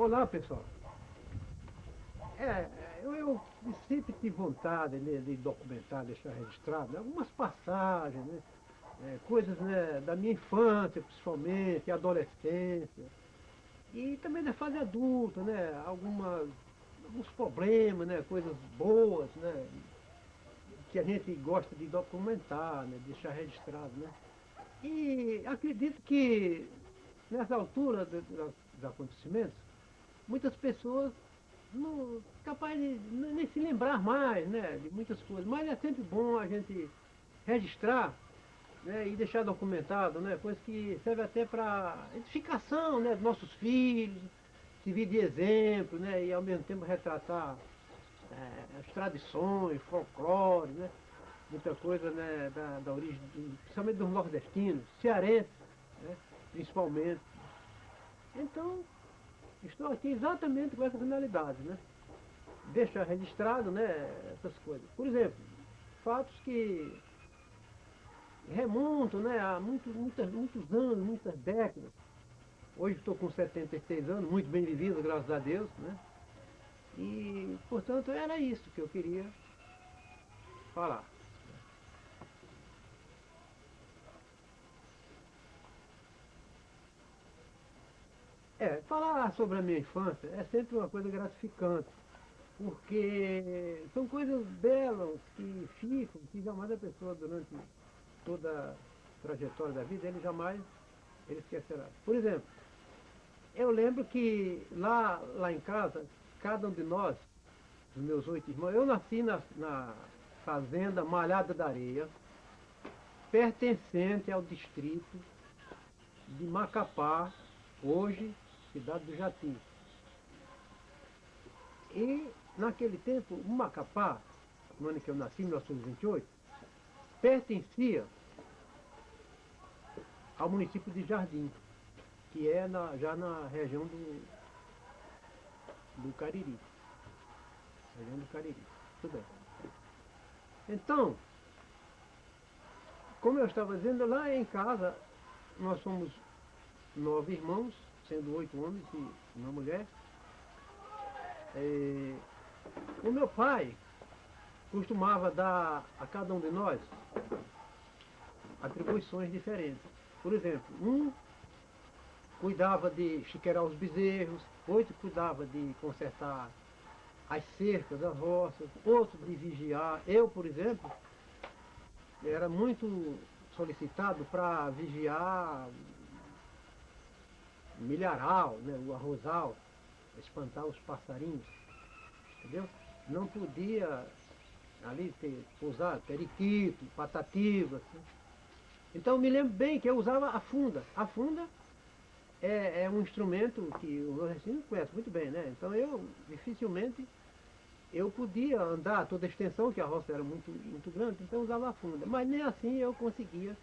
Olá, pessoal. Eu sempre tive vontade, né, de documentar, deixar registrado algumas passagens, né, coisas, né, da minha infância, principalmente, adolescência, e também da fase adulta, né, alguns problemas, né, coisas boas, né, que a gente gosta de documentar, né, deixar registrado, né. E acredito que nessa altura dos acontecimentos, muitas pessoas não capaz de nem se lembrar mais, né, de muitas coisas. Mas é sempre bom a gente registrar, né, e deixar documentado, né, coisas que servem até para edificação, né, dos nossos filhos, servir de exemplo, né, e ao mesmo tempo retratar as tradições, folclore, né, muita coisa, né, da origem, principalmente dos nordestinos, cearenses, né, principalmente. Então, estou aqui exatamente com essa finalidade, né? Deixar registrado, né, essas coisas. Por exemplo, fatos que remontam, né, a muitos anos, muitas décadas. Hoje estou com 76 anos, muito bem vivido, graças a Deus, né? E, portanto, era isso que eu queria falar. Falar sobre a minha infância é sempre uma coisa gratificante, porque são coisas belas que ficam, que jamais a pessoa, durante toda a trajetória da vida, ele esquecerá. Por exemplo, eu lembro que lá em casa, cada um de nós, dos meus 8 irmãos, eu nasci na fazenda Malhada da Areia, pertencente ao distrito de Macapá, hoje cidade do Jati. E naquele tempo, o Macapá, no ano que eu nasci, em 1928, pertencia ao município de Jardim, que é já na região do Cariri. Região do Cariri. Tudo bem. Então, como eu estava dizendo, lá em casa nós somos 9 irmãos, sendo 8 homens e uma mulher. E o meu pai costumava dar a cada um de nós atribuições diferentes. Por exemplo, um cuidava de chiqueirar os bezerros, outro cuidava de consertar as cercas, as roças, outro de vigiar. Eu, por exemplo, era muito solicitado para vigiar o milharal, né, o arrozal, espantar os passarinhos, entendeu? Não podia ali pousar periquito, patativa. Assim. Então eu me lembro bem que eu usava a funda. A funda é um instrumento que o nordestino conhece muito bem, né? Então eu dificilmente eu podia andar toda a extensão, que a roça era muito grande, então eu usava a funda. Mas nem assim eu conseguia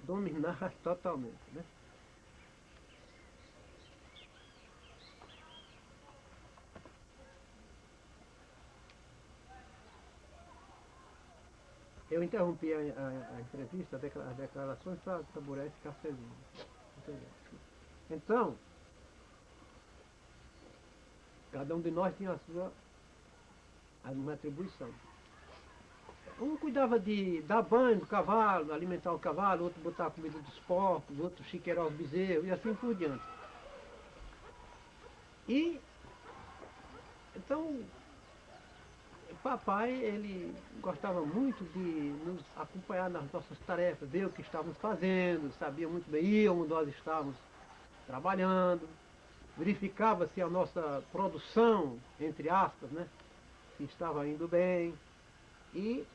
dominar totalmente, né? Eu interrompi a entrevista, as declarações para taburar esse cafezinho. Então, cada um de nós tinha a sua uma atribuição. Um cuidava de dar banho no cavalo, alimentar o cavalo, outro botar a comida dos porcos, outro chiqueirar os bezerros e assim por diante. E então papai, ele gostava muito de nos acompanhar nas nossas tarefas, ver o que estávamos fazendo, sabia muito bem, ia onde nós estávamos trabalhando, verificava se a nossa produção, entre aspas, né, se estava indo bem. E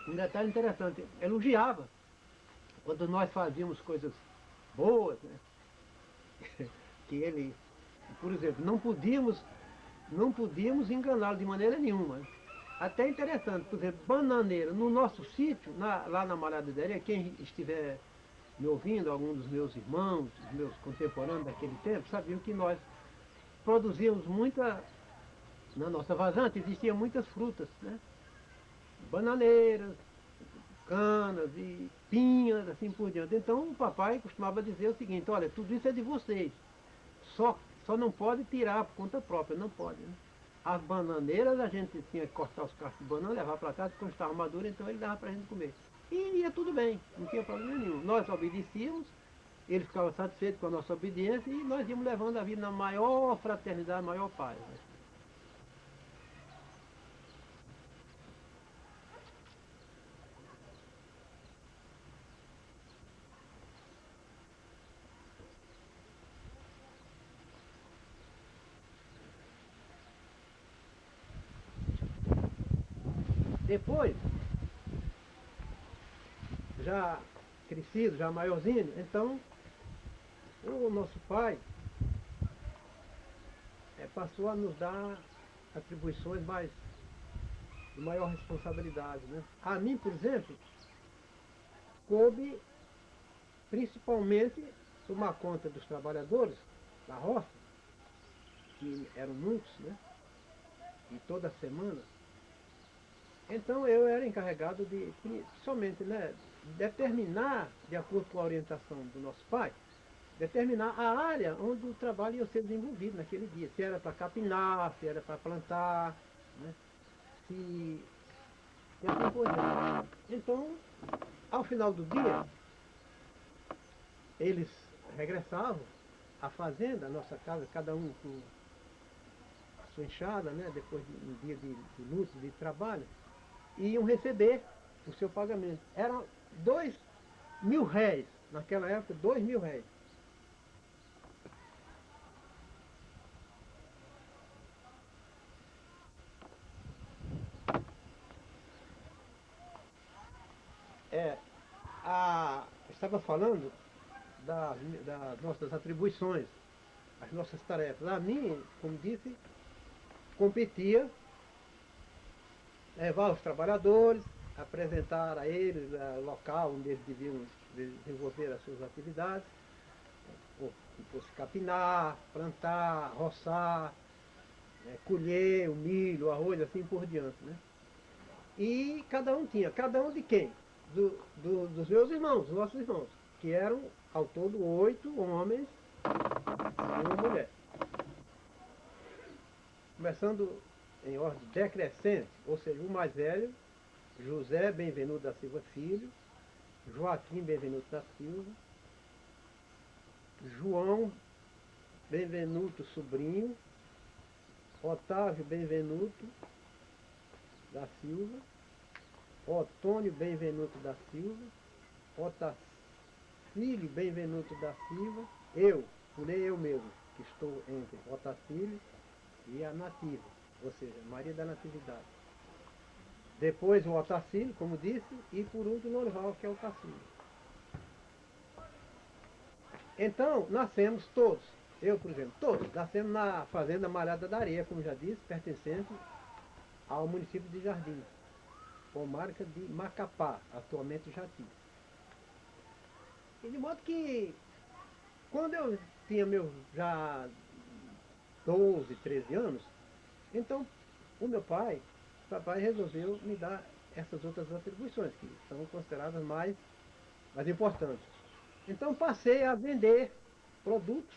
um detalhe interessante, elogiava quando nós fazíamos coisas boas, né, que ele, por exemplo, não podíamos enganá-lo de maneira nenhuma. Até interessante, por exemplo, bananeira, no nosso sítio, lá na Malhada da Areia, quem estiver me ouvindo, algum dos meus irmãos, dos meus contemporâneos daquele tempo, sabiam que nós produzíamos na nossa vazante existiam muitas frutas, né? Bananeiras, canas e pinhas, assim por diante. Então o papai costumava dizer o seguinte, olha, tudo isso é de vocês. Só só não pode tirar por conta própria, não pode, né? As bananeiras a gente tinha que cortar os cachos de banana, levar para casa, quando estava maduro, então ele dava para a gente comer. E ia tudo bem, não tinha problema nenhum. Nós obedecíamos, ele ficava satisfeito com a nossa obediência e nós íamos levando a vida na maior fraternidade, maior paz, né? Depois, já crescido, já maiorzinho, então o nosso pai passou a nos dar atribuições mais de maior responsabilidade, né? A mim, por exemplo, coube principalmente tomar conta dos trabalhadores da roça, que eram muitos, né? E toda semana. Então eu era encarregado de, somente, né, determinar, de acordo com a orientação do nosso pai, determinar a área onde o trabalho ia ser desenvolvido naquele dia. Se era para capinar, se era para plantar, né? Se... E assim por diante. Então, ao final do dia, eles regressavam à fazenda, à nossa casa, cada um com a sua enxada, né? Depois de um dia de luta, de trabalho, e iam receber o seu pagamento. Eram 2.000 réis, naquela época, 2.000 réis. É, estava falando das nossas atribuições, as nossas tarefas. A mim, como disse, competia levar os trabalhadores, apresentar a eles o local onde eles deviam desenvolver as suas atividades, ou fosse capinar, plantar, roçar, colher o milho, o arroz, assim por diante, né? E cada um de quem? Dos meus irmãos, dos nossos irmãos, que eram ao todo 8 homens e uma mulher. Começando em ordem decrescente, ou seja, o mais velho, José Benvenuto da Silva Filho, Joaquim Benvenuto da Silva, João Benvenuto Sobrinho, Otávio Benvenuto da Silva, Otônio Benvenuto da Silva, Otacílio Benvenuto da Silva, porém eu mesmo, que estou entre Otacílio e a Nativa, ou seja, Maria da Natividade. Depois o Otacílio, como disse, e por último o Norival, que é o Tacílio. Então, nascemos todos, eu, por exemplo, todos, nascemos na fazenda Malhada da Areia, como já disse, pertencente ao município de Jardim, comarca de Macapá, atualmente Jati. E de modo que, quando eu tinha meus já 12, 13 anos, então o meu papai resolveu me dar essas outras atribuições, que são consideradas mais importantes. Então passei a vender produtos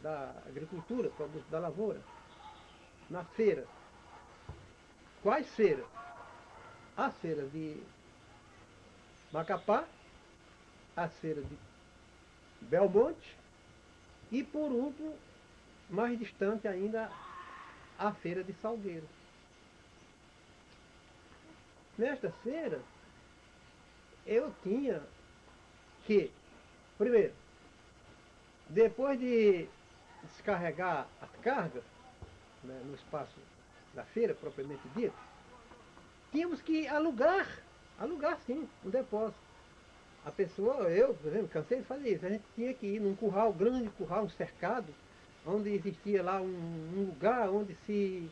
da agricultura, produtos da lavoura, nas feiras. Quais feiras? As feiras de Macapá, as feiras de Belmonte e, por último, mais distante ainda, a feira de Salgueiro. Nestas feiras, eu tinha que, primeiro, depois de descarregar as cargas, né, no espaço da feira, propriamente dito, tínhamos que alugar sim, um depósito. A pessoa, eu, por exemplo, cansei de fazer isso, a gente tinha que ir num curral, grande curral, um cercado, onde existia lá um lugar onde se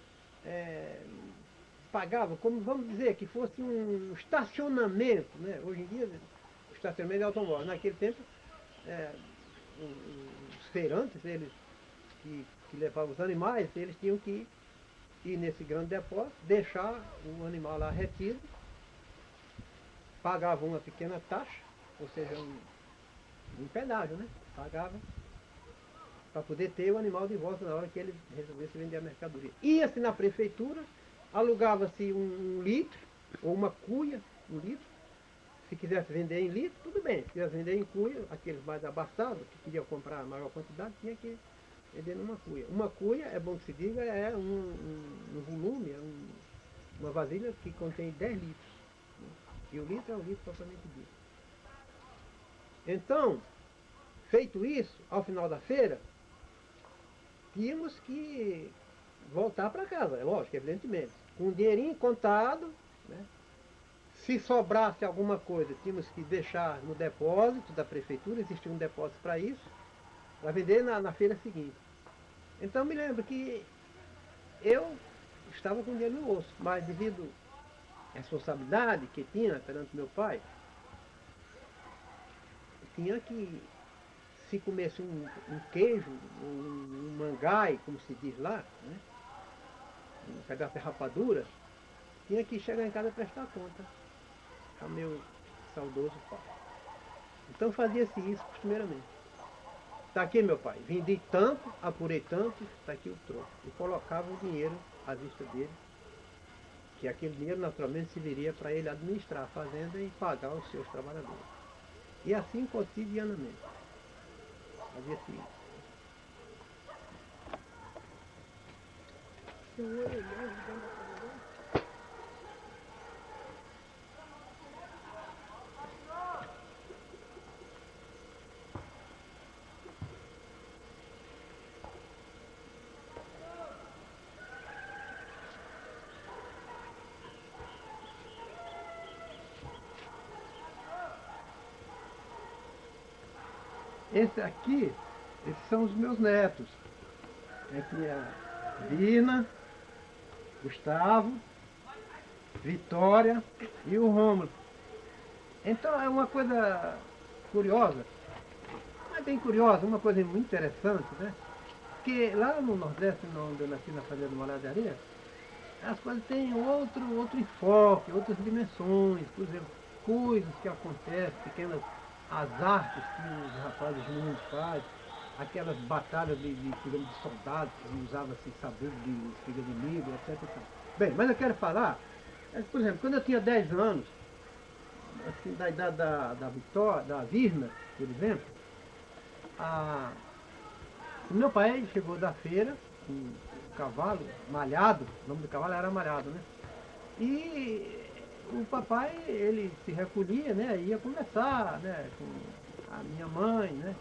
pagava, como vamos dizer, que fosse um estacionamento, né? Hoje em dia, o estacionamento de automóvel. Naquele tempo, os feirantes, eles que levavam os animais, eles tinham que ir nesse grande depósito, deixar o animal lá retido, pagavam uma pequena taxa, ou seja, um pedágio, né? Pagava. para poder ter o animal de volta na hora que ele resolvesse vender a mercadoria. Ia-se na prefeitura, alugava-se um litro, ou uma cuia, um litro. Se quisesse vender em litro, tudo bem. Se quisesse vender em cuia, aqueles mais abastados, que queriam comprar a maior quantidade, tinha que vender numa cuia. Uma cuia, é bom que se diga, é um volume, uma vasilha que contém 10 litros. E o litro é o litro propriamente dito. Então, feito isso, ao final da feira, tínhamos que voltar para casa, é lógico, evidentemente. Com o dinheirinho contado, né? Se sobrasse alguma coisa, tínhamos que deixar no depósito da prefeitura, existia um depósito para isso, para vender na feira seguinte. Então me lembro que eu estava com dinheiro no bolso, mas devido à responsabilidade que tinha perante meu pai, tinha que, se comesse um queijo, um mangai, como se diz lá, né? Um pedaço de rapadura, tinha que chegar em casa e prestar conta ao meu saudoso pai. Então fazia-se isso costumeiramente. Está aqui, meu pai, vendi tanto, apurei tanto, está aqui o troco. E colocava o dinheiro à vista dele, que aquele dinheiro naturalmente serviria para ele administrar a fazenda e pagar os seus trabalhadores. E assim cotidianamente. Fazia-se isso. Esse aqui, esses são os meus netos. Aqui é a Dina, Gustavo, Vitória e o Rômulo. Então é uma coisa curiosa, não é bem curiosa, uma coisa muito interessante, né? Porque lá no Nordeste, onde eu nasci na fazenda Molhada de Areia, as coisas têm outro enfoque, outras dimensões, por exemplo, coisas que acontecem, pequenas as artes que os rapazes os meninos fazem, aquelas batalhas digamos, de soldados que usava-se saber de espiga de milho, etc. Bem, mas eu quero falar, por exemplo, quando eu tinha 10 anos, assim, da idade da Vitória, da Virna, por exemplo, o meu pai chegou da feira com um cavalo malhado, o nome do cavalo era malhado, né? E o papai, ele se recolhia, né? Ia conversar, né? Com a minha mãe, né?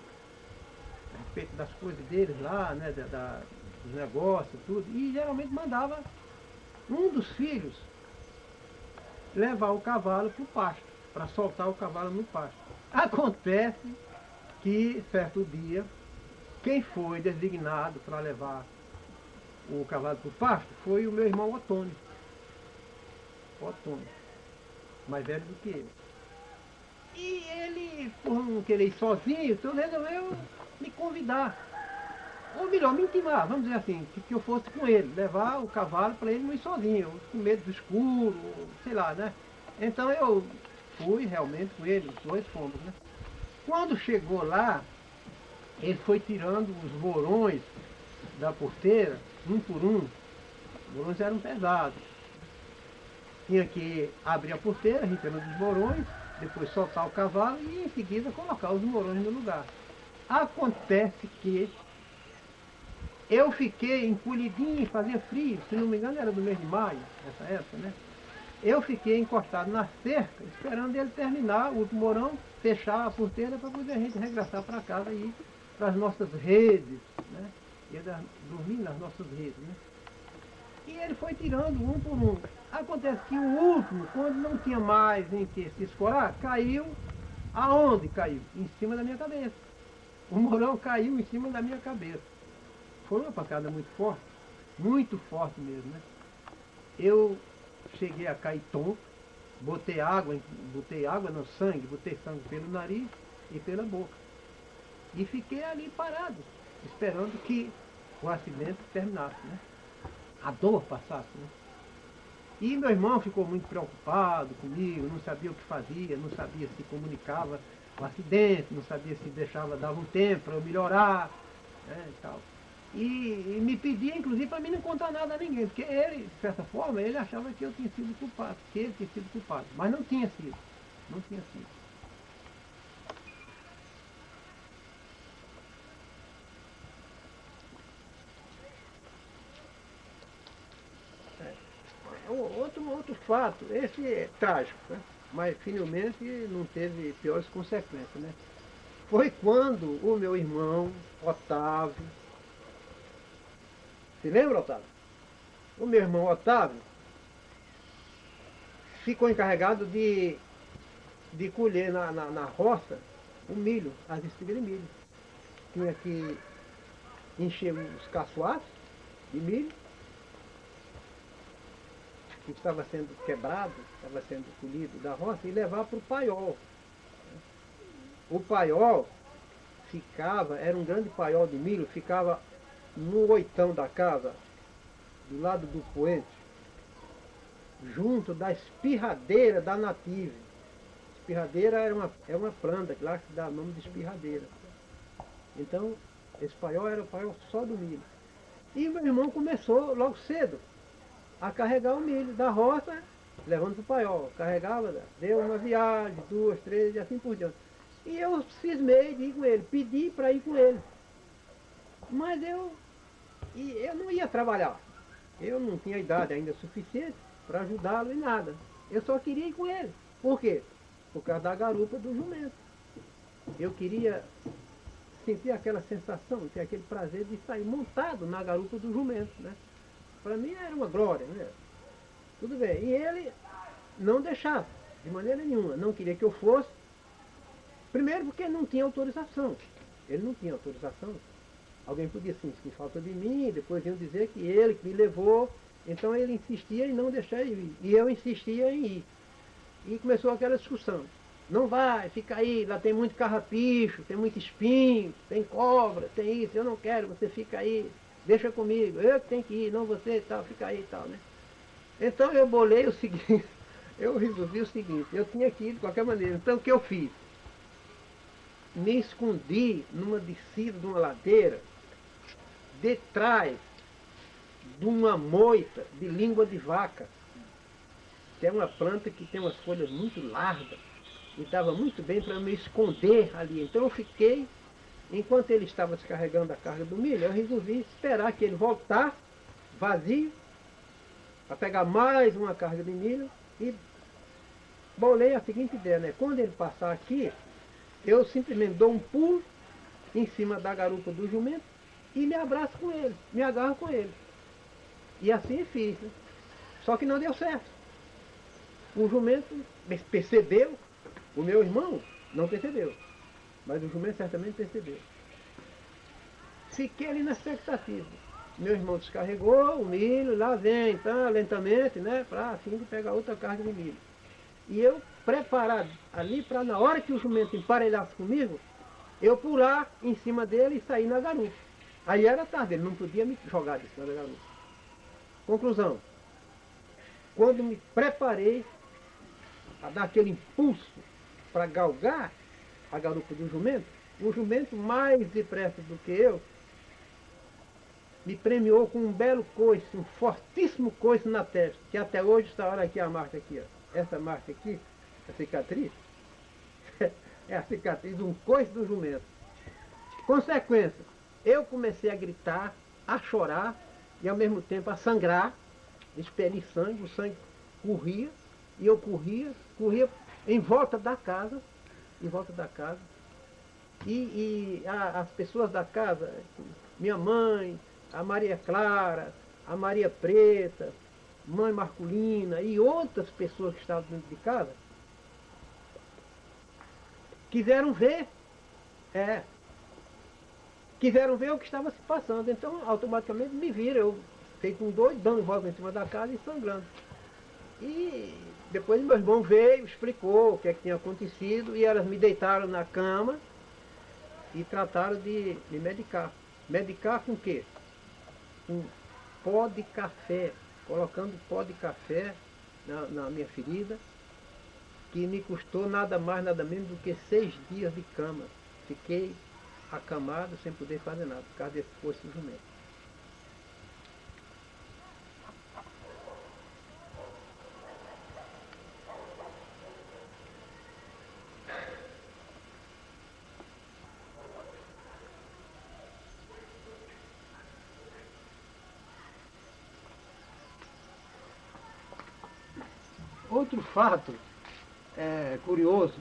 A respeito das coisas deles lá, né? Dos negócios, tudo. E geralmente mandava um dos filhos levar o cavalo para o pasto, para soltar o cavalo no pasto. Acontece que, certo dia, quem foi designado para levar o cavalo para o pasto foi o meu irmão Otônio. Otônio, mais velho do que ele. E ele, por não querer ir sozinho, então resolveu me convidar. Ou melhor, me intimar, vamos dizer assim, que eu fosse com ele, levar o cavalo para ele não ir sozinho, com medo do escuro, sei lá, né? Então eu fui realmente com ele, os dois fomos, né? Quando chegou lá, ele foi tirando os morões da porteira, um por um. Os morões eram pesados. Tinha que abrir a porteira, retirando os morões, depois soltar o cavalo e em seguida colocar os morões no lugar. Acontece que eu fiquei encolhidinho, fazia frio, se não me engano era do mês de maio, nessa época, né? Eu fiquei encostado na cerca, esperando ele terminar o último morão, fechar a porteira para poder a gente regressar para casa e ir para as nossas redes, né? Ia dormir nas nossas redes, né? E ele foi tirando um por um. Acontece que o último, quando não tinha mais em que se escorar, caiu. Aonde caiu? Em cima da minha cabeça. O morão caiu em cima da minha cabeça. Foi uma pancada muito forte mesmo, né? Eu cheguei a cair tonto, botei água no sangue, botei sangue pelo nariz e pela boca. E fiquei ali parado, esperando que o acidente terminasse, né? A dor passasse, né? E meu irmão ficou muito preocupado comigo, não sabia o que fazia, não sabia se comunicava o acidente, não sabia se dava um tempo para eu melhorar. né, e tal. E me pedia, inclusive, para mim não contar nada a ninguém, porque ele, de certa forma, ele achava que eu tinha sido culpado, que ele tinha sido culpado, mas não tinha sido, não tinha sido. Outro fato, esse é trágico, né? Mas finalmente não teve piores consequências, né? Foi quando o meu irmão, Otávio, se lembra, Otávio? O meu irmão Otávio ficou encarregado de colher na roça o milho, as espigas de milho. Tinha que encher os caçoados de milho, que estava sendo quebrado, estava sendo colhido da roça, e levar para o paiol. O paiol ficava, era um grande paiol de milho, ficava no oitão da casa, do lado do poente, junto da espirradeira da native. Espirradeira é uma planta que lá se dá o nome de espirradeira. Então, esse paiol era o paiol só do milho. E meu irmão começou logo cedo a carregar o milho da roça, levando para o paiol. Carregava, deu uma viagem, 2, 3 e assim por diante. E eu cismei de ir com ele, pedi para ir com ele. Mas eu não ia trabalhar. Eu não tinha idade ainda suficiente para ajudá-lo em nada. Eu só queria ir com ele. Por quê? Por causa da garupa do jumento. Eu queria sentir aquela sensação, ter aquele prazer de sair montado na garupa do jumento, né? Para mim era uma glória, né? Tudo bem. E ele não deixava, de maneira nenhuma. Não queria que eu fosse. Primeiro porque não tinha autorização. Ele não tinha autorização. Alguém podia assim, sentir falta de mim, depois iam dizer que ele que me levou. Então ele insistia em não deixar eu ir. E eu insistia em ir. E começou aquela discussão. Não vai, fica aí, lá tem muito carrapicho, tem muito espinho, tem cobra, tem isso, eu não quero, você fica aí, deixa comigo, eu que tenho que ir, não você e tal, fica aí e tal, né? Então eu bolei o seguinte, eu resolvi o seguinte, eu tinha que ir de qualquer maneira. Então o que eu fiz? Me escondi numa descida de uma ladeira, detrás de uma moita de língua de vaca, que é uma planta que tem umas folhas muito largas, e dava muito bem para me esconder ali. Então eu fiquei, enquanto ele estava descarregando a carga do milho, eu resolvi esperar que ele voltasse vazio, para pegar mais uma carga de milho, e bolei a seguinte ideia, né? Quando ele passar aqui, eu simplesmente dou um pulo em cima da garupa do jumento e me abraço com ele, me agarro com ele. E assim fiz, né? Só que não deu certo. O jumento percebeu, o meu irmão não percebeu, mas o jumento certamente percebeu. Fiquei ali na expectativa. Meu irmão descarregou o milho, lá vem, então, lentamente, né, para fim de pegar outra carga de milho. E eu preparado ali para na hora que o jumento emparelhasse comigo, eu pular em cima dele e sair na garupa. Aí era tarde, ele não podia me jogar de cima da garupa. Conclusão, quando me preparei a dar aquele impulso para galgar a garupa do jumento, o jumento mais depressa do que eu me premiou com um belo coice, um fortíssimo coice na testa, que até hoje está, olha aqui a marca aqui, ó. Essa marca aqui, a cicatriz, é a cicatriz de um coice do jumento. Consequência, eu comecei a gritar, a chorar e ao mesmo tempo a sangrar, expelir sangue, o sangue corria, e eu corria em volta da casa, em volta da casa, as pessoas da casa, minha mãe, a Maria Clara, a Maria Preta, mãe Marculina e outras pessoas que estavam dentro de casa, quiseram ver, é, quiseram ver o que estava se passando. Então, automaticamente me viram, eu feito um doido, dando volta em cima da casa e sangrando. E depois meu irmão veio, explicou o que é que tinha acontecido, e elas me deitaram na cama e trataram de me medicar. Medicar com o quê? Com pó de café, colocando pó de café na minha ferida, que me custou nada mais, nada menos do que 6 dias de cama. Fiquei acamado, sem poder fazer nada, por causa desse foice do jumento. Outro fato curioso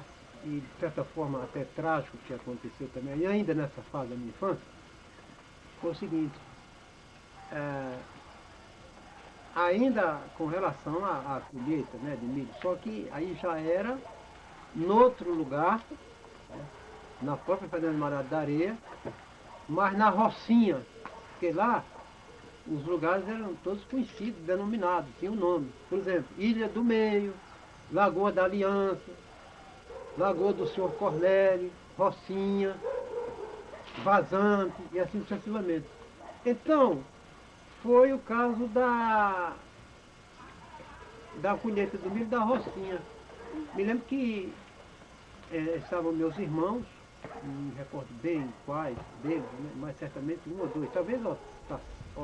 e de certa forma até trágico que aconteceu também, e ainda nessa fase da minha infância, foi o seguinte, ainda com relação à colheita, né, de milho, só que aí já era noutro lugar, né, na própria Fazenda Marada da Areia, mas na Rocinha, porque lá os lugares eram todos conhecidos, denominados, tinham nome. Por exemplo, Ilha do Meio, Lagoa da Aliança, Lagoa do Senhor Cornélio, Rocinha, Vazante e assim sucessivamente. Então, foi o caso da colheita do milho da Rocinha. Me lembro que estavam meus irmãos, não me recordo bem quais deles, né? Mas certamente um ou dois, talvez o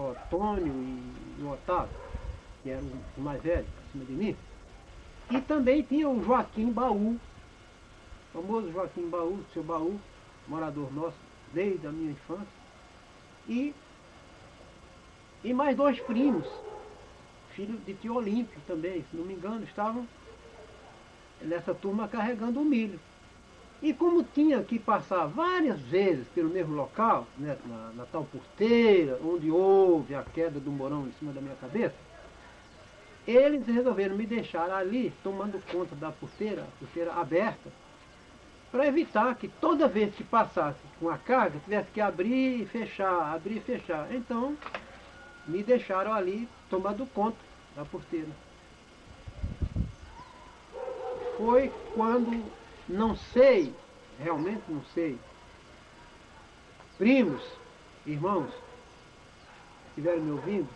Antônio e o Otávio, que eram os mais velhos, acima de mim. E também tinha o Joaquim Baú, o famoso Joaquim Baú, seu Baú, morador nosso desde a minha infância. E mais dois primos, filhos de tio Olímpio também, se não me engano, estavam nessa turma carregando o milho. E como tinha que passar várias vezes pelo mesmo local, né, na tal porteira, onde houve a queda do morão em cima da minha cabeça, eles resolveram me deixar ali, tomando conta da porteira, a porteira aberta, para evitar que toda vez que passasse com a carga, tivesse que abrir e fechar, abrir e fechar. Então, me deixaram ali, tomando conta da porteira. Foi quando, não sei, realmente não sei, primos, irmãos, estiverem me ouvindo,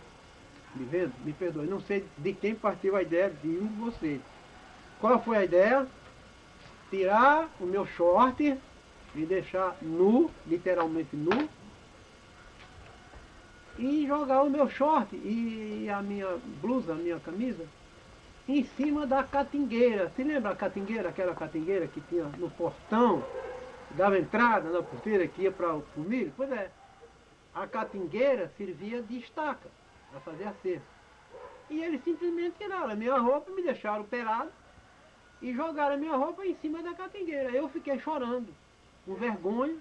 me vendo, me perdoe, não sei de quem partiu a ideia de um de vocês. Qual foi a ideia? Tirar o meu short, me deixar nu, literalmente nu, e jogar o meu short e a minha blusa, a minha camisa, em cima da catingueira. Se lembra a catingueira, aquela catingueira que tinha no portão, dava entrada na porteira que ia para o milho? Pois é, a catingueira servia de estaca para fazer a cerca. E eles simplesmente tiraram a minha roupa, me deixaram pelado e jogaram a minha roupa em cima da catingueira. Eu fiquei chorando, com vergonha,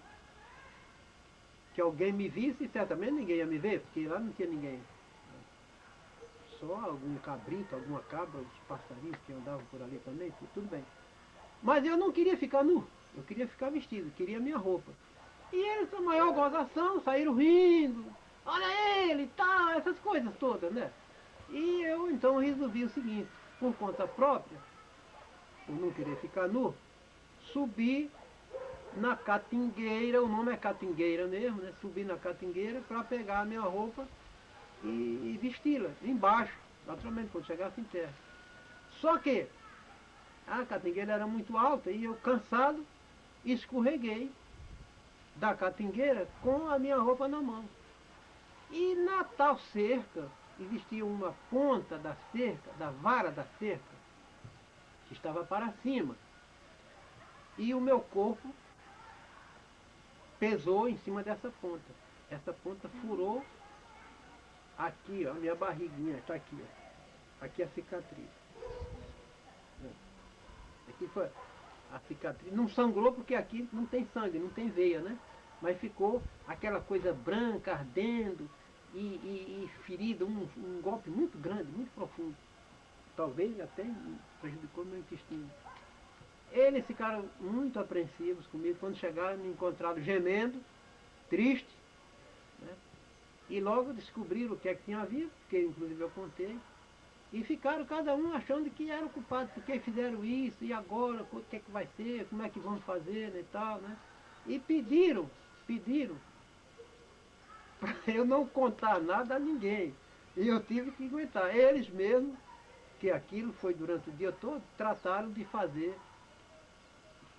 que alguém me visse, e certamente ninguém ia me ver, porque lá não tinha ninguém. Só algum cabrito, alguma cabra, os passarinhos que andavam por ali também, tudo bem. Mas eu não queria ficar nu, eu queria ficar vestido, queria minha roupa. E eles, com a maior gozação, saíram rindo, olha ele, tá, essas coisas todas, né? E eu então resolvi o seguinte, por conta própria, por não querer ficar nu, subi na catingueira, o nome é catingueira mesmo, né? Subi na catingueira para pegar a minha roupa e vesti-la embaixo, naturalmente, quando chegasse em terra. Só que a catingueira era muito alta e eu, cansado, escorreguei da catingueira com a minha roupa na mão. E na tal cerca, existia uma ponta da cerca, da vara da cerca, que estava para cima. E o meu corpo pesou em cima dessa ponta. Essa ponta furou aqui, ó, a minha barriguinha, está aqui, ó. Aqui é a cicatriz. Aqui foi a cicatriz. Não sangrou porque aqui não tem sangue, não tem veia, né? Mas ficou aquela coisa branca, ardendo e ferida, um golpe muito grande, muito profundo. Talvez até prejudicou meu intestino. Eles ficaram muito apreensivos comigo. Quando chegaram, me encontraram gemendo, triste, né? E logo descobriram o que é que tinha havido, porque inclusive eu contei. E ficaram cada um achando que era o culpado, porque fizeram isso, e agora, o que é que vai ser, como é que vamos fazer, né, e tal, né? E pediram para eu não contar nada a ninguém. E eu tive que aguentar. Eles mesmos, que aquilo foi durante o dia todo, trataram de fazer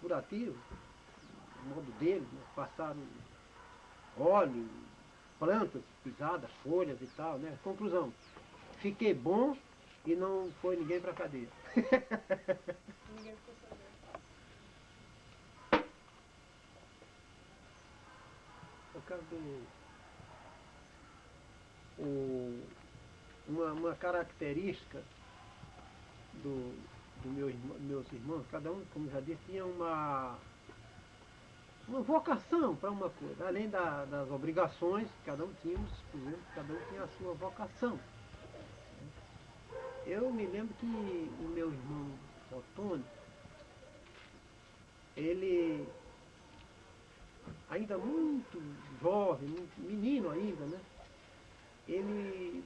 curativo, o modo deles, né? Passaram óleo, plantas pisadas, folhas e tal, né? Conclusão, fiquei bom e não foi ninguém para cadeia. Ninguém ficou sabendo. Por causa uma característica meus irmãos, cada um, como já disse, tinha uma vocação para uma coisa, além das obrigações, cada um tínhamos, por exemplo, cada um tinha a sua vocação. Eu me lembro que o meu irmão Otônio, ele ainda muito jovem, muito menino ainda, né? Ele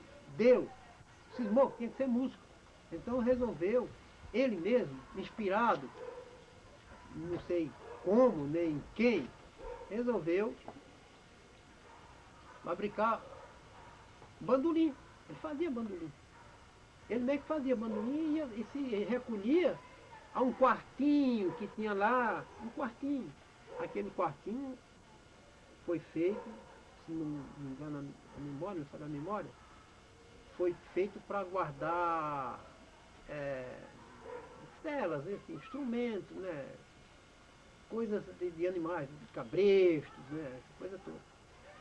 cismou que tinha que ser músico. Então resolveu, ele mesmo, inspirado, não sei como, nem quem, resolveu fabricar bandolim. Ele fazia bandolim. Ele meio que fazia bandolim e se recolhia a um quartinho que tinha lá, um quartinho. Aquele quartinho foi feito, se não me engano a memória, não falha a memória, foi feito para guardar celas, instrumentos, né? Coisas de animais, de cabrestos, né? Essa coisa toda.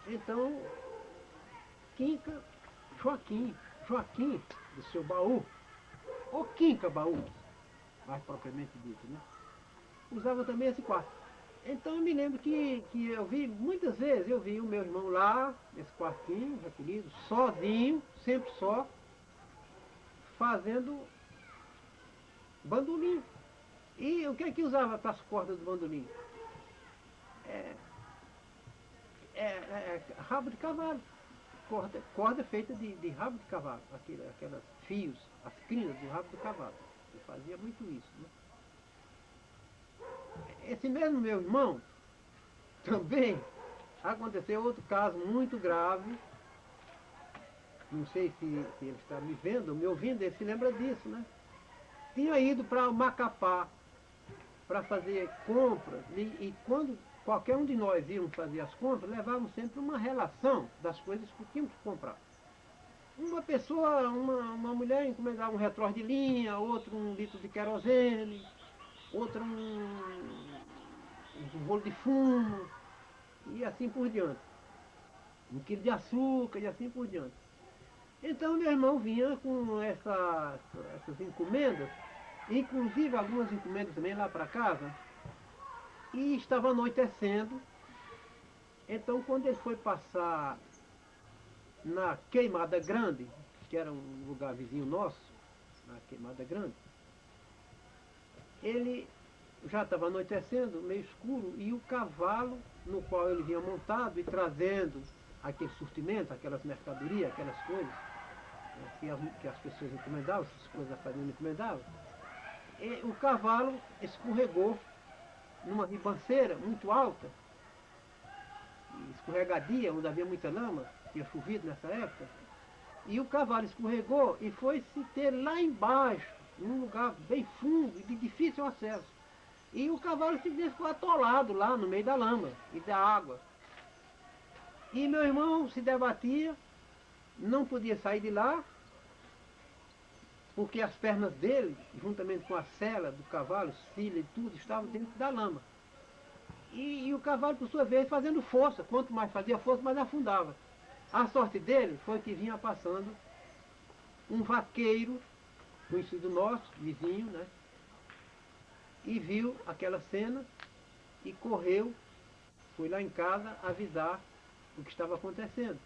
Então, Quinca, Joaquim do seu baú, ou Quinca baú, mais propriamente dito, né? Usava também esse quarto. Então eu me lembro que eu vi, muitas vezes eu vi o meu irmão lá, nesse quartinho, recolhido, sozinho, sempre só, fazendo bandolim. E o que é que usava para as cordas do bandolim? Rabo de cavalo. Corda feita de rabo de cavalo, aquelas fios, as crinas do rabo do cavalo. Ele fazia muito isso, né? Esse mesmo meu irmão, também aconteceu outro caso muito grave. Não sei se ele está me vendo, me ouvindo, ele se lembra disso, né? Tinha ido para o Macapá para fazer compras, e quando qualquer um de nós íamos fazer as compras, levávamos sempre uma relação das coisas que tínhamos que comprar. Uma pessoa, uma mulher encomendava um relógio de linha, outro um litro de querosene, outra um rolo de fumo, e assim por diante. Um quilo de açúcar e assim por diante. Então meu irmão vinha com essas encomendas, inclusive algumas encomendas também lá para casa, e estava anoitecendo. Então quando ele foi passar na Queimada Grande, que era um lugar vizinho nosso, na Queimada Grande, ele já estava anoitecendo, meio escuro, e o cavalo no qual ele vinha montado e trazendo aquele surtimento, aquelas mercadorias, aquelas coisas, que as pessoas encomendavam, essas coisas da família encomendavam, e o cavalo escorregou numa ribanceira muito alta, escorregadia, onde havia muita lama, tinha chovido nessa época, e o cavalo escorregou e foi se ter lá embaixo, num lugar bem fundo e de difícil acesso. E o cavalo simplesmente ficou atolado lá no meio da lama e da água. E meu irmão se debatia, não podia sair de lá, porque as pernas dele, juntamente com a sela do cavalo, cilha e tudo, estavam dentro da lama. E o cavalo, por sua vez, fazendo força. Quanto mais fazia força, mais afundava. A sorte dele foi que vinha passando um vaqueiro, conhecido nosso, vizinho, né? E viu aquela cena e correu, foi lá em casa avisar o que estava acontecendo.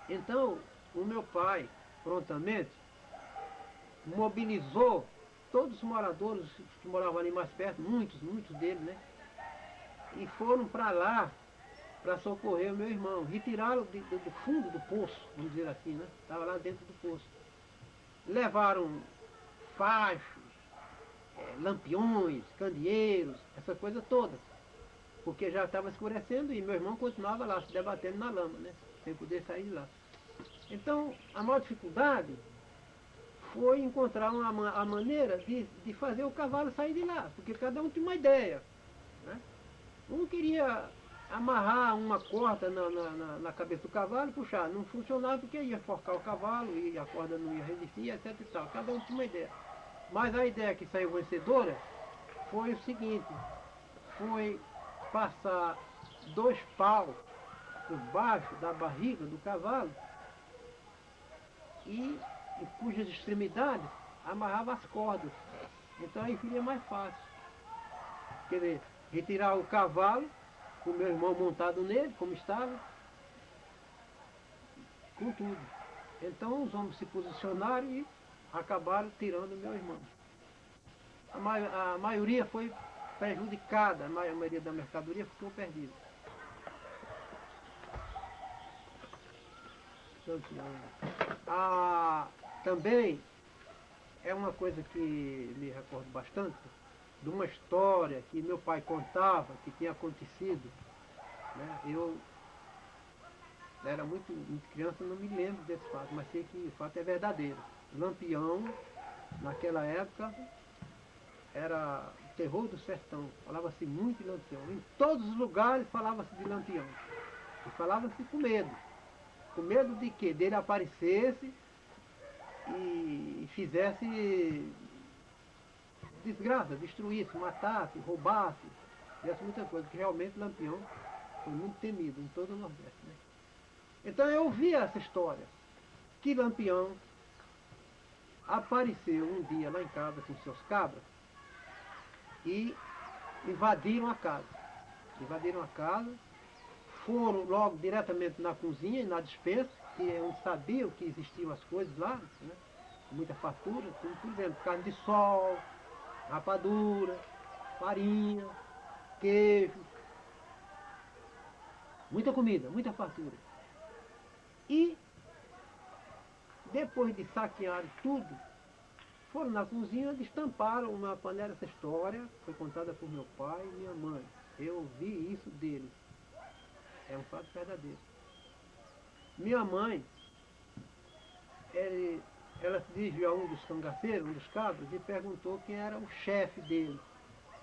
Então, o meu pai, prontamente, mobilizou todos os moradores que moravam ali mais perto, muitos deles, né? E foram para lá para socorrer o meu irmão, retirá-lo do fundo do poço, vamos dizer assim, né? Estava lá dentro do poço. Levaram fachos, lampiões, candeeiros, essa coisa toda, porque já estava escurecendo e meu irmão continuava lá se debatendo na lama, né? Sem poder sair de lá. Então, a maior dificuldade foi encontrar a maneira de fazer o cavalo sair de lá, porque cada um tinha uma ideia, né? Um queria amarrar uma corda na cabeça do cavalo e puxar. Não funcionava porque ia forcar o cavalo e a corda não ia resistir, etc e tal. Cada um tinha uma ideia. Mas a ideia que saiu vencedora foi o seguinte, foi passar 2 paus por baixo da barriga do cavalo e em cujas extremidades amarrava as cordas. Então aí fica mais fácil. Quer dizer, retirar o cavalo, com o meu irmão montado nele, como estava, com tudo. Então os homens se posicionaram e acabaram tirando o meu irmão. A maioria foi prejudicada, a maioria da mercadoria ficou perdida. Também é uma coisa que me recordo bastante, de uma história que meu pai contava, que tinha acontecido. Né? Eu era muito criança, não me lembro desse fato, mas sei que o fato é verdadeiro. Lampião, naquela época, era o terror do sertão. Falava-se muito de Lampião. Em todos os lugares falava-se de Lampião. E falava-se com medo. Com medo de quê? Dele aparecesse e fizesse desgraça, destruísse, matasse, roubasse, fizesse muita coisa, que realmente Lampião foi muito temido em todo o Nordeste. Né? Então eu ouvi essa história, que Lampião apareceu um dia lá em casa com seus cabras e invadiram a casa. Invadiram a casa, foram logo diretamente na cozinha e na despensa, que é onde sabiam que existiam as coisas lá, né? Muita fartura, tudo dentro, carne de sol, rapadura, farinha, queijo, muita comida, muita fartura. E depois de saquear tudo, foram na cozinha, destamparam uma panela. Essa história foi contada por meu pai e minha mãe. Eu ouvi isso deles. É um fato verdadeiro. Minha mãe, ela se dirigiu a um dos cangaceiros, um dos cabras, e perguntou quem era o chefe dele.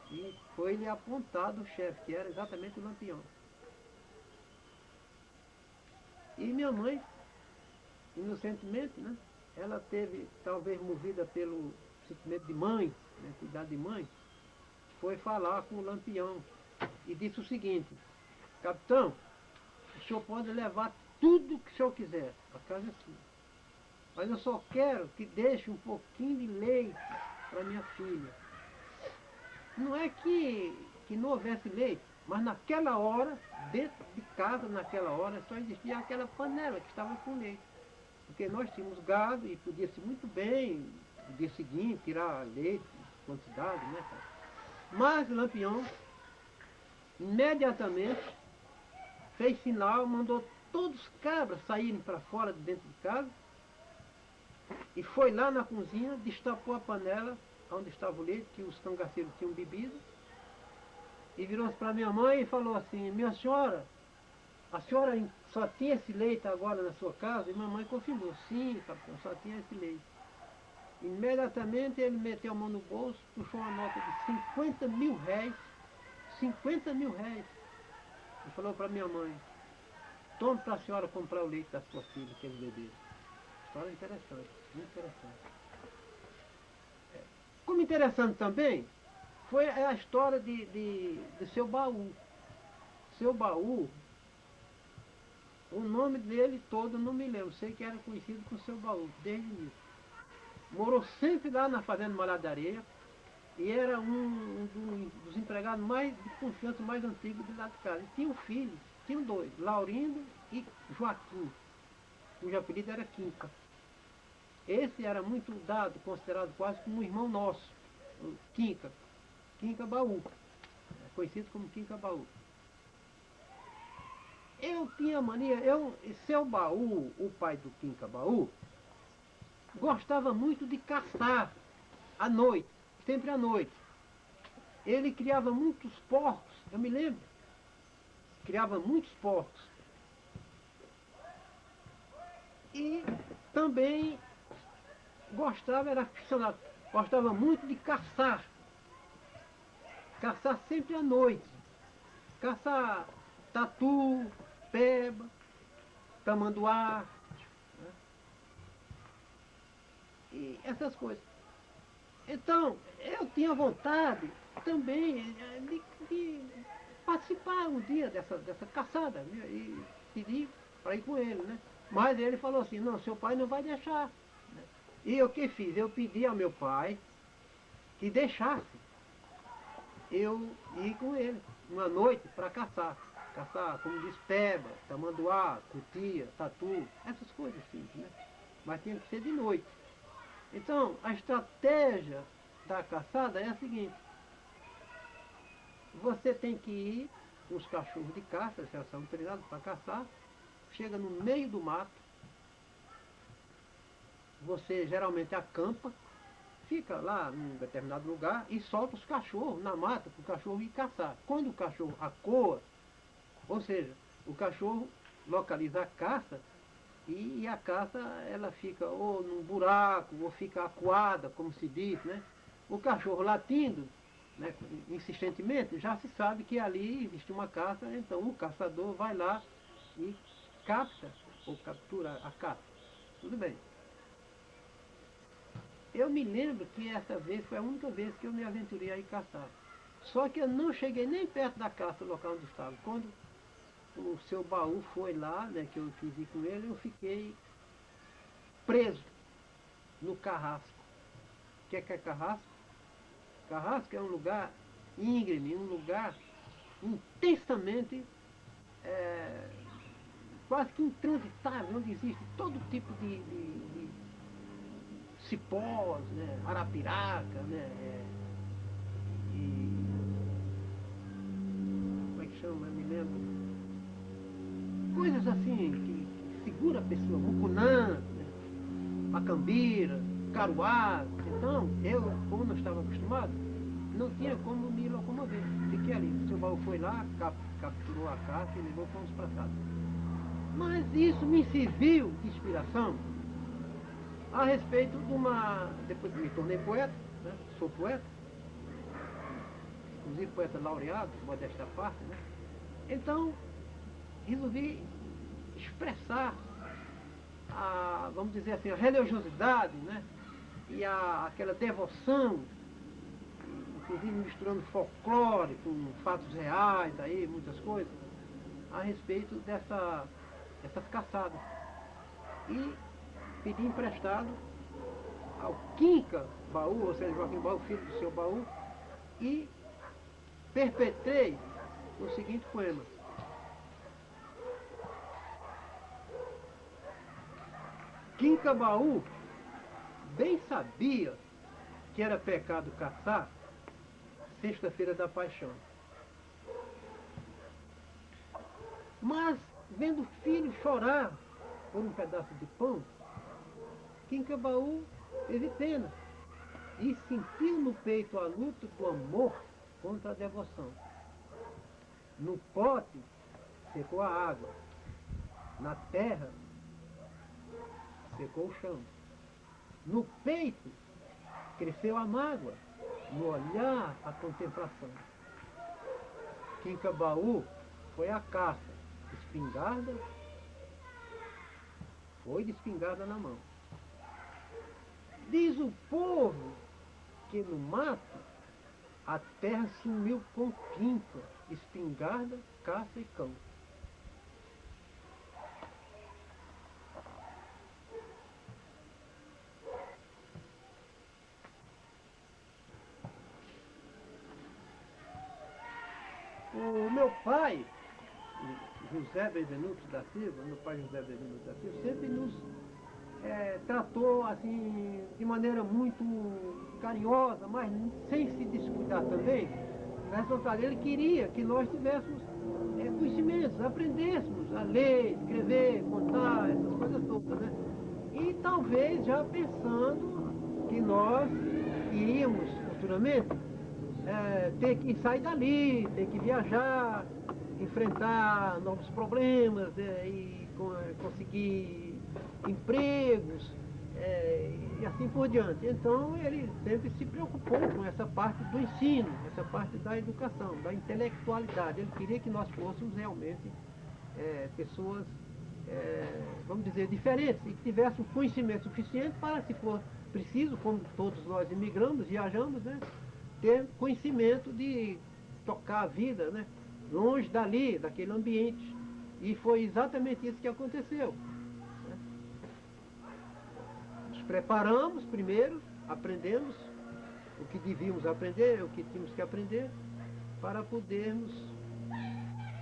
E foi-lhe apontado o chefe, que era exatamente o Lampião. E minha mãe, inocentemente, né, ela teve, talvez movida pelo sentimento de mãe, né, cuidado de mãe, foi falar com o Lampião e disse o seguinte: capitão, o senhor pode levar tudo que o senhor quiser, a casa é sua. Mas eu só quero que deixe um pouquinho de leite para minha filha. Não é que não houvesse leite, mas naquela hora, dentro de casa, naquela hora, só existia aquela panela que estava com leite. Porque nós tínhamos gado e podia-se muito bem, no dia seguinte, tirar leite, quantidade, né? Mas o Lampião, imediatamente, fez sinal, mandou todos os cabras saírem para fora de dentro de casa e foi lá na cozinha, destapou a panela onde estava o leite, que os cangaceiros tinham bebido, e virou-se para minha mãe e falou assim: minha senhora, a senhora só tinha esse leite agora na sua casa? E minha mãe confirmou: sim, capitão, só tinha esse leite. Imediatamente ele meteu a mão no bolso, puxou uma nota de 50 mil réis, 50 mil réis, e falou para minha mãe: tome para a senhora comprar o leite da sua filha, que eles beberam. História interessante, muito interessante. Como interessante também foi a história de seu Baú. Seu Baú, o nome dele todo não me lembro, sei que era conhecido como Seu Baú, desde o início. Morou sempre lá na fazenda Malhada de Areia e era um dos empregados mais de confiança mais antigos de lá de casa. E tinha um filho, tinham 2, Laurindo e Joaquim, cujo apelido era Quinca. Esse era muito dado, considerado quase como um irmão nosso, o Quinca, Quinca Baú, conhecido como Quinca Baú. Eu tinha mania, Seu Baú, o pai do Quinca Baú, gostava muito de caçar à noite, sempre à noite. Ele criava muitos porcos, eu me lembro, criava muitos porcos. E também era aficionado, gostava muito de caçar. Caçar sempre à noite. Caçar tatu, peba, tamanduá, né? E essas coisas. Então, eu tinha vontade também de participar um dia dessa caçada, né? E pedi para ir com ele, né? Mas ele falou assim, não, seu pai não vai deixar. Né? E o que fiz? Eu pedi ao meu pai que deixasse eu ir com ele uma noite para caçar. Caçar, como diz, peba, tamanduá, cutia, tatu, essas coisas assim, né? Mas tinha que ser de noite. Então, a estratégia da caçada é a seguinte. Você tem que ir com os cachorros de caça, eles são treinados para caçar, chega no meio do mato, você geralmente acampa, fica lá num determinado lugar e solta os cachorros na mata para o cachorro ir caçar. Quando o cachorro acoa, ou seja, o cachorro localiza a caça e a caça ela fica ou num buraco ou fica acuada, como se diz, né? O cachorro latindo, né, insistentemente, já se sabe que ali existe uma caça, então o caçador vai lá e capta ou captura a caça. Tudo bem. Eu me lembro que essa vez foi a única vez que eu me aventurei a ir caçar. Só que eu não cheguei nem perto da caça, do local onde estava. Quando o seu baú foi lá, né, que eu quis ir com ele, eu fiquei preso no carrasco. O que é carrasco? Carrasco é um lugar íngreme, um lugar intensamente, quase que intransitável, onde existe todo tipo de cipós, né, arapiraca, né, e como é que chama, eu me lembro, coisas assim que segura a pessoa, mucunã, né, macambira, caruá. Então, eu, como não estava acostumado, não tinha como me locomover. Fiquei ali. O seu baú foi lá, capturou a caça e levou para para casa. Mas isso me serviu de inspiração a respeito de uma... Depois que me tornei poeta, né? Sou poeta, inclusive poeta laureado, modéstia à parte, né? Então, resolvi expressar a, vamos dizer assim, a religiosidade, né? E aquela devoção, inclusive misturando folclore com fatos reais, aí, muitas coisas, a respeito dessas caçadas. E pedi emprestado ao Quinca Baú, ou seja, Joaquim Baú, filho do seu Baú, e perpetrei o seguinte poema. Quinca Baú bem sabia que era pecado caçar sexta-feira da paixão. Mas, vendo o filho chorar por um pedaço de pão, Quinca Baú teve pena e sentiu no peito a luta do amor contra a devoção. No pote secou a água, na terra secou o chão. No peito cresceu a mágoa, no olhar a contemplação. Quinca Baú foi a caça, espingarda, foi de espingarda na mão. Diz o povo que no mato a terra sumiu com quinca, espingarda, caça e cão. O meu pai, José Benevenuto da Silva, meu pai José Benevenuto da Silva, sempre nos tratou assim de maneira muito carinhosa, mas sem se descuidar também. Ele queria que nós tivéssemos conhecimentos, aprendêssemos a ler, escrever, contar, essas coisas todas, né? E talvez já pensando que nós iríamos futuramente ter que sair dali, ter que viajar, enfrentar novos problemas, e conseguir empregos, e assim por diante. Então ele sempre se preocupou com essa parte do ensino, essa parte da educação, da intelectualidade. Ele queria que nós fôssemos realmente pessoas, vamos dizer, diferentes, e que tivéssemos conhecimento suficiente para, se for preciso, como todos nós imigramos, viajamos, né, ter conhecimento de tocar a vida, né, longe dali, daquele ambiente. E foi exatamente isso que aconteceu. Nos preparamos primeiro, aprendemos o que devíamos aprender, o que tínhamos que aprender, para podermos,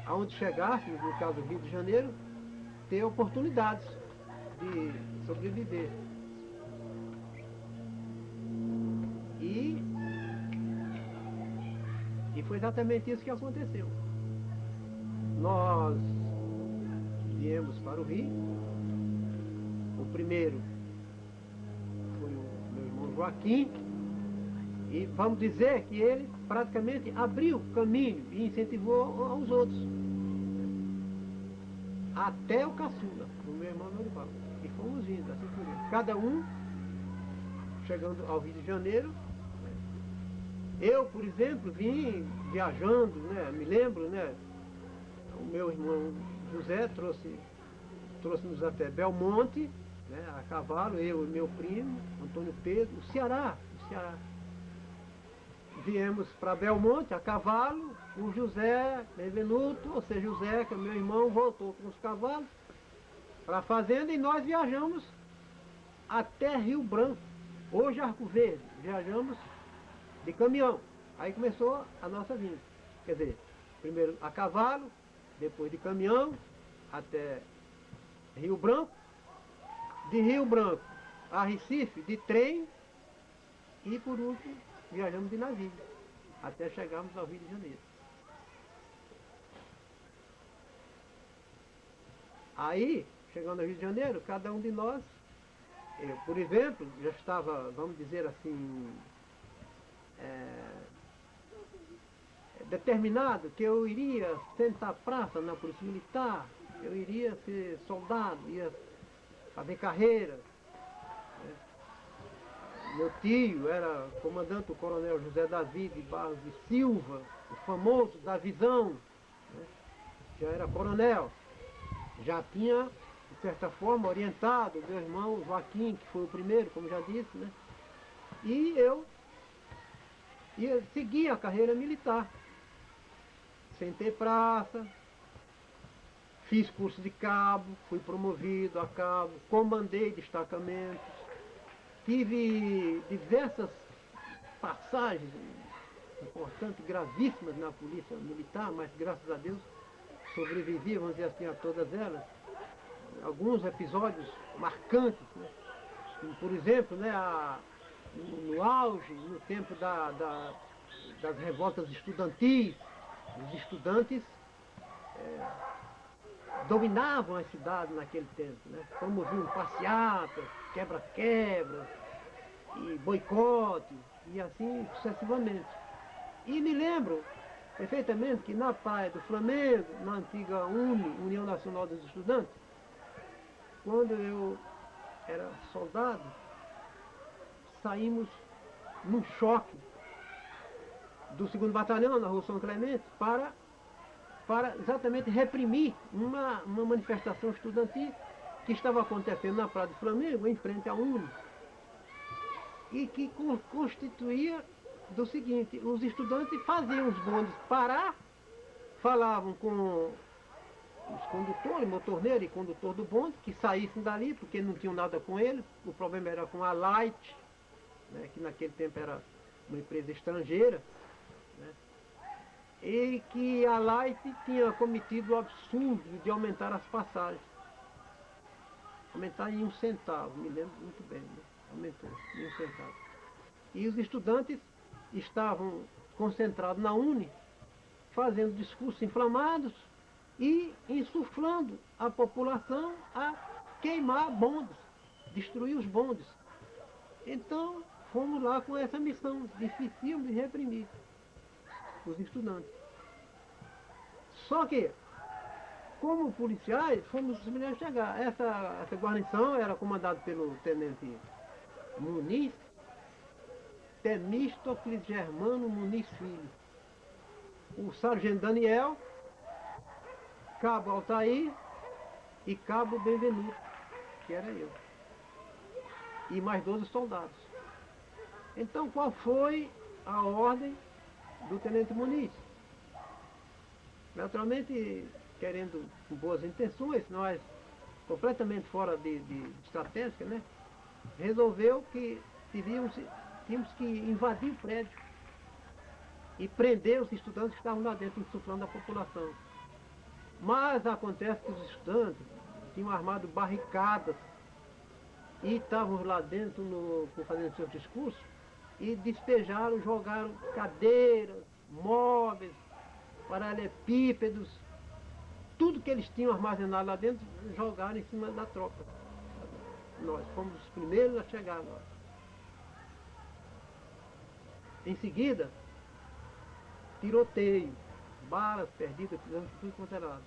aonde chegássemos, no caso do Rio de Janeiro, ter oportunidades de sobreviver. E foi exatamente isso que aconteceu. Nós viemos para o Rio. O primeiro foi o meu irmão Joaquim, e vamos dizer que ele praticamente abriu o caminho e incentivou aos outros. Até o caçula, o meu irmão Norival. E fomos vindo, assim por isso. Cada um chegando ao Rio de Janeiro. Eu, por exemplo, vim viajando, né? Me lembro, né? O meu irmão José trouxe-nos até Belmonte, né? A cavalo, eu e meu primo, Antônio Pedro, o Ceará. Viemos para Belmonte a cavalo, o José Benvenuto, ou seja, José, que é meu irmão, voltou com os cavalos para a fazenda, e nós viajamos até Rio Branco, hoje Arco Verde. Viajamos de caminhão. Aí começou a nossa vinda. Quer dizer, primeiro a cavalo, depois de caminhão até Rio Branco, de Rio Branco a Recife de trem, e por último viajamos de navio, até chegarmos ao Rio de Janeiro. Aí, chegando ao Rio de Janeiro, cada um de nós, eu, por exemplo, já estava, vamos dizer assim, determinado que eu iria sentar praça na Polícia Militar, eu iria ser soldado, ia fazer carreira. Meu tio era comandante do coronel José Davi de Barros de Silva, o famoso da Visão, né? Já era coronel, já tinha, de certa forma, orientado meu irmão Joaquim, que foi o primeiro, como já disse, né? E eu ia seguir a carreira militar. Sentei praça, fiz curso de cabo, fui promovido a cabo, comandei destacamentos, tive diversas passagens importantes, gravíssimas na polícia militar, mas graças a Deus sobrevivi, vamos dizer assim, a todas elas. Alguns episódios marcantes, né? Como, por exemplo, né, no auge, no tempo das revoltas estudantis, os estudantes dominavam a cidade naquele tempo, né? Promoviam passeatas, quebra-quebras, e boicote, e assim sucessivamente. E me lembro perfeitamente que na Praia do Flamengo, na antiga União Nacional dos Estudantes, quando eu era soldado, saímos num choque do 2º Batalhão, na Rua São Clemente, para exatamente reprimir uma manifestação estudantil que estava acontecendo na Praia do Flamengo, em frente à UNE, e que constituía do seguinte: os estudantes faziam os bondes parar, falavam com os condutores, motorneiro e condutor do bonde, que saíssem dali, porque não tinham nada com eles. O problema era com a Light, né, que naquele tempo era uma empresa estrangeira, né, e que a Light tinha cometido o absurdo de aumentar as passagens. Aumentar em 1 centavo, me lembro muito bem, né? Aumentou em 1 centavo. E os estudantes estavam concentrados na UNE, fazendo discursos inflamados e insuflando a população a queimar bondes, destruir os bondes. Então, fomos lá com essa missão difícil de reprimir os estudantes. Só que, como policiais, fomos os primeiros a chegar. Essa guarnição era comandada pelo tenente Muniz, Temístocles Germano Muniz Filho. O sargento Daniel, cabo Altair e cabo Benvenuto, que era eu. E mais 12 soldados. Então qual foi a ordem do tenente Muniz? Naturalmente, querendo com boas intenções, nós, completamente fora de estratégia, né? Resolveu que tínhamos que invadir o prédio e prender os estudantes que estavam lá dentro, insuflando a população. Mas acontece que os estudantes tinham armado barricadas e estavam lá dentro fazendo seus discursos e despejaram, jogaram cadeiras, móveis, paralelepípedos, tudo que eles tinham armazenado lá dentro, jogaram em cima da tropa. Nós fomos os primeiros a chegar lá. Em seguida, tiroteio, balas perdidas, tudo quanto era lado.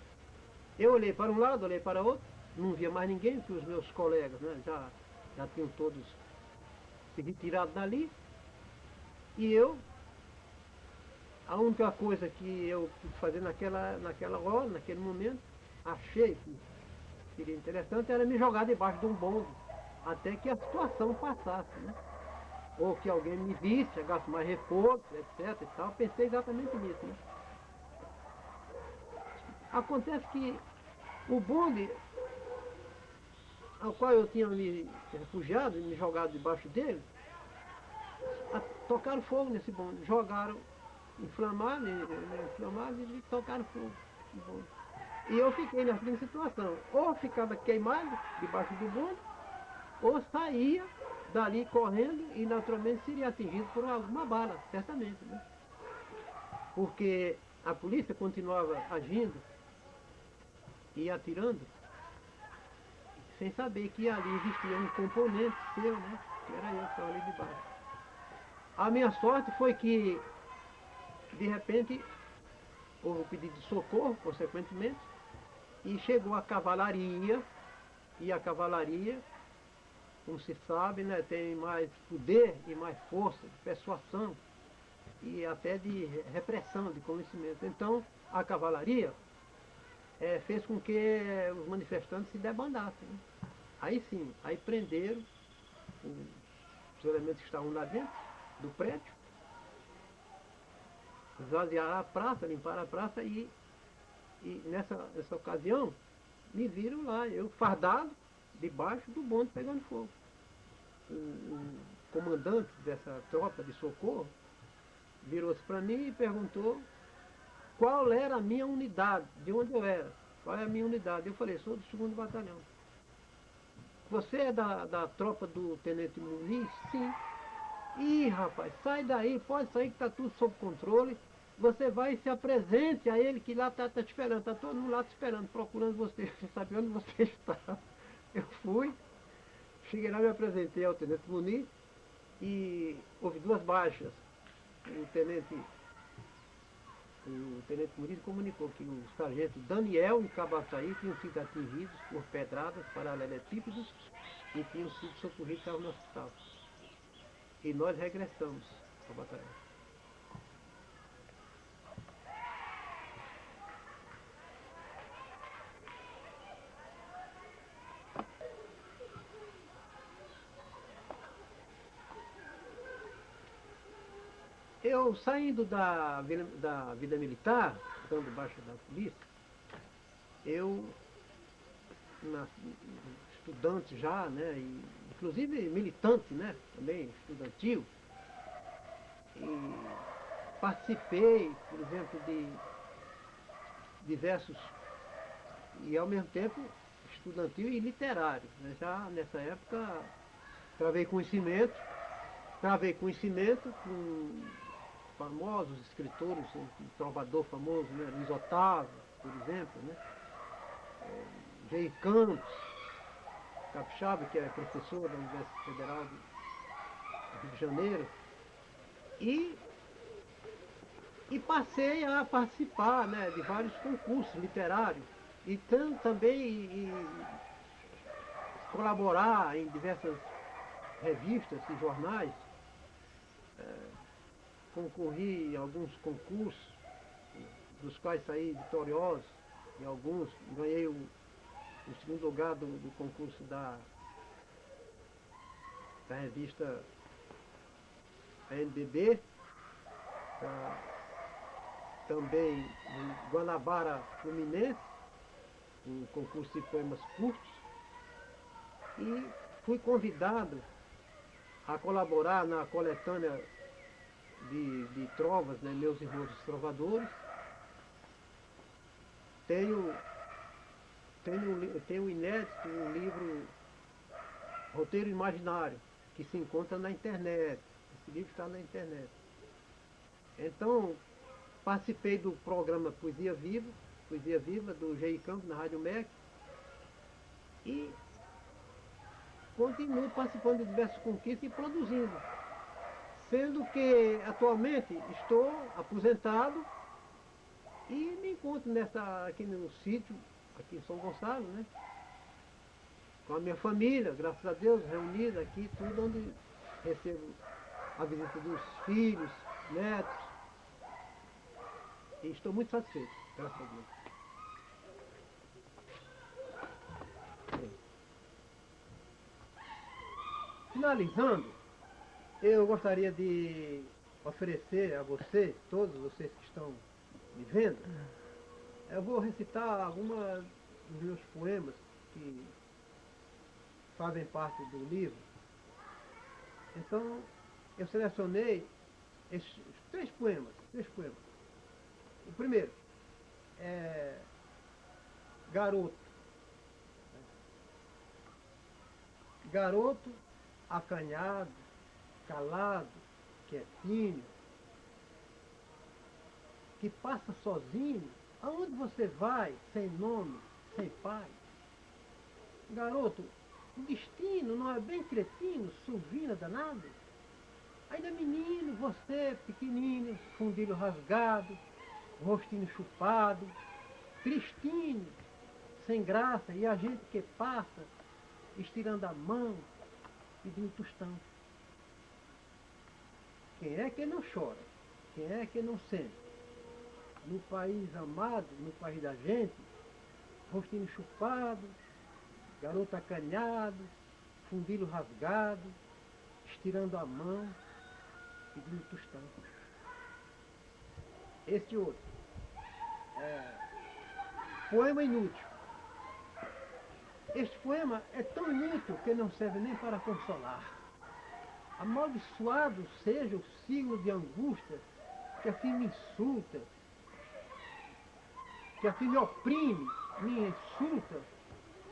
Eu olhei para um lado, olhei para outro, não via mais ninguém, porque os meus colegas, né, já tinham todos se retirado dali. E eu, a única coisa que eu pude fazer naquela hora, naquele momento, achei que seria interessante, era me jogar debaixo de um bonde, até que a situação passasse, né? Ou que alguém me visse, chegasse mais reforço, etc. e tal. Pensei exatamente nisso, né? Acontece que o bonde ao qual eu tinha me refugiado, me jogado debaixo dele, tocaram fogo nesse bonde, jogaram, inflamaram e tocaram fogo no bonde. E eu fiquei na seguinte situação, ou ficava queimado debaixo do bonde, ou saía dali correndo e naturalmente seria atingido por alguma bala, certamente, né? Porque a polícia continuava agindo e atirando, sem saber que ali existia um componente seu, né? Que era eu que estava ali debaixo. A minha sorte foi que, de repente, houve um pedido de socorro, consequentemente, e chegou a cavalaria, e a cavalaria, como se sabe, né, tem mais poder e mais força de persuasão e até de repressão, de conhecimento. Então, a cavalaria fez com que os manifestantes se debandassem, né? Aí sim, aí prenderam os elementos que estavam lá dentro do prédio, esvaziaram a praça, limparam a praça e nessa ocasião me viram lá, eu fardado, debaixo do bonde pegando fogo. O comandante dessa tropa de socorro virou-se para mim e perguntou qual era a minha unidade, de onde eu era, qual é a minha unidade. Eu falei, sou do 2º Batalhão. Você é da tropa do Tenente Muniz? Sim. Ih, rapaz, sai daí, pode sair que está tudo sob controle. Você vai e se apresente a ele que lá está te esperando, está todo mundo lá te esperando, procurando você, você sabe onde você está. Eu fui, cheguei lá, me apresentei ao Tenente Muniz e houve 2 baixas. O Tenente Muniz comunicou que o sargento Daniel e Cabo Altair tinham sido atingidos por pedradas paralelepípedos e tinham sido socorridos ao hospital. E nós regressamos ao batalhão. Eu, saindo da vida militar, estando debaixo da polícia, eu, estudante já, né, e, inclusive militante, né, também estudantil, e participei, por exemplo, de diversos, e ao mesmo tempo estudantil e literário, né? Já nessa época travei conhecimento com famosos escritores, um trovador famoso, né? Luiz Otávio, por exemplo, né? Jair Campos, capixaba, que é professor da Universidade Federal do Rio de Janeiro, e passei a participar, né, de vários concursos literários, E também colaborar em diversas revistas e jornais, concorri em alguns concursos, dos quais saí vitorioso, em alguns, ganhei o segundo lugar do concurso da revista ANBB, também em Guanabara Fluminense, um concurso de poemas curtos, e fui convidado a colaborar na coletânea de trovas, né, Meus Irmãos os Trovadores. Tenho inédito um livro, Roteiro Imaginário, que se encontra na internet. Esse livro está na internet. Então, participei do programa Poesia Viva, do G.I. Campos, na Rádio MEC, e continuo participando de diversas conquistas e produzindo. Sendo que atualmente estou aposentado e me encontro aqui no sítio, aqui em São Gonçalo, né? Com a minha família, graças a Deus, reunida aqui, tudo onde recebo a visita dos filhos, netos. E estou muito satisfeito, graças a Deus. Finalizando, eu gostaria de oferecer a vocês, todos vocês que estão me vendo, eu vou recitar alguns dos meus poemas que fazem parte do livro. Então, eu selecionei esses três poemas. O primeiro é Garoto. Garoto acanhado, calado, quietinho, que passa sozinho, aonde você vai, sem nome, sem pai? Garoto, o destino não é bem cretino, suvina danado? Ainda menino, você, pequenino, fundilho rasgado, rostinho chupado, tristinho, sem graça, e a gente que passa, estirando a mão, pedindo tostão. Quem é que não chora? Quem é que não sente? No país amado, no país da gente, rostinho chupado, garoto acanhado, fundilho rasgado, estirando a mão, pedindo tostão. Este outro poema inútil. Este poema é tão inútil que não serve nem para consolar. Amaldiçoado seja o signo de angústia que assim me insulta, que assim me oprime, me insulta,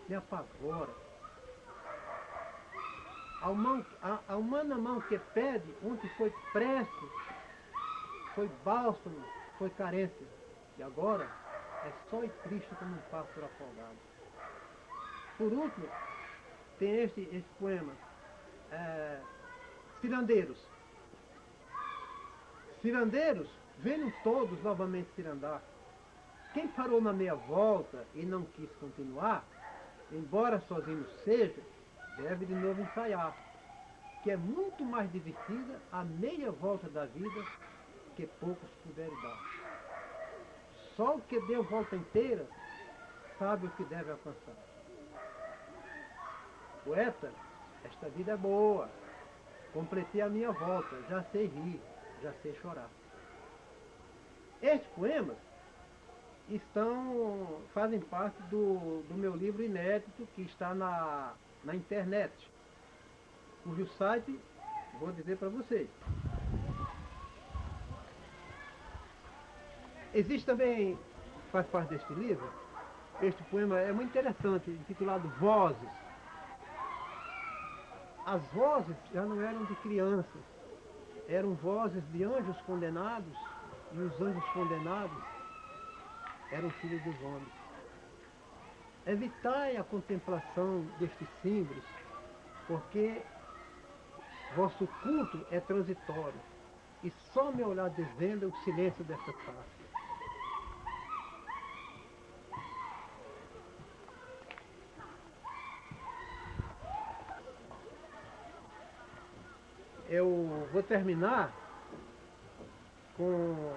me apavora. A humana mão que pede, ontem foi prece, foi bálsamo, foi carência, e agora é só e triste como um pássaro afogado. Por último, tem esse poema, Cirandeiros. Cirandeiros, venham todos novamente cirandar. Quem parou na meia volta e não quis continuar, embora sozinho seja, deve de novo ensaiar, que é muito mais divertida a meia volta da vida que poucos puderem dar. Só o que deu volta inteira sabe o que deve alcançar. Poeta, esta vida é boa, completei a minha volta, já sei rir, já sei chorar. Estes poemas fazem parte do meu livro inédito que está na internet, cujo site vou dizer para vocês. Existe também, faz parte deste livro, este poema é muito interessante, intitulado Vozes. As vozes já não eram de crianças, eram vozes de anjos condenados, e os anjos condenados eram filhos dos homens. Evitai a contemplação destes símbolos, porque vosso culto é transitório, e só meu olhar desvenda o silêncio desta face. vou terminar com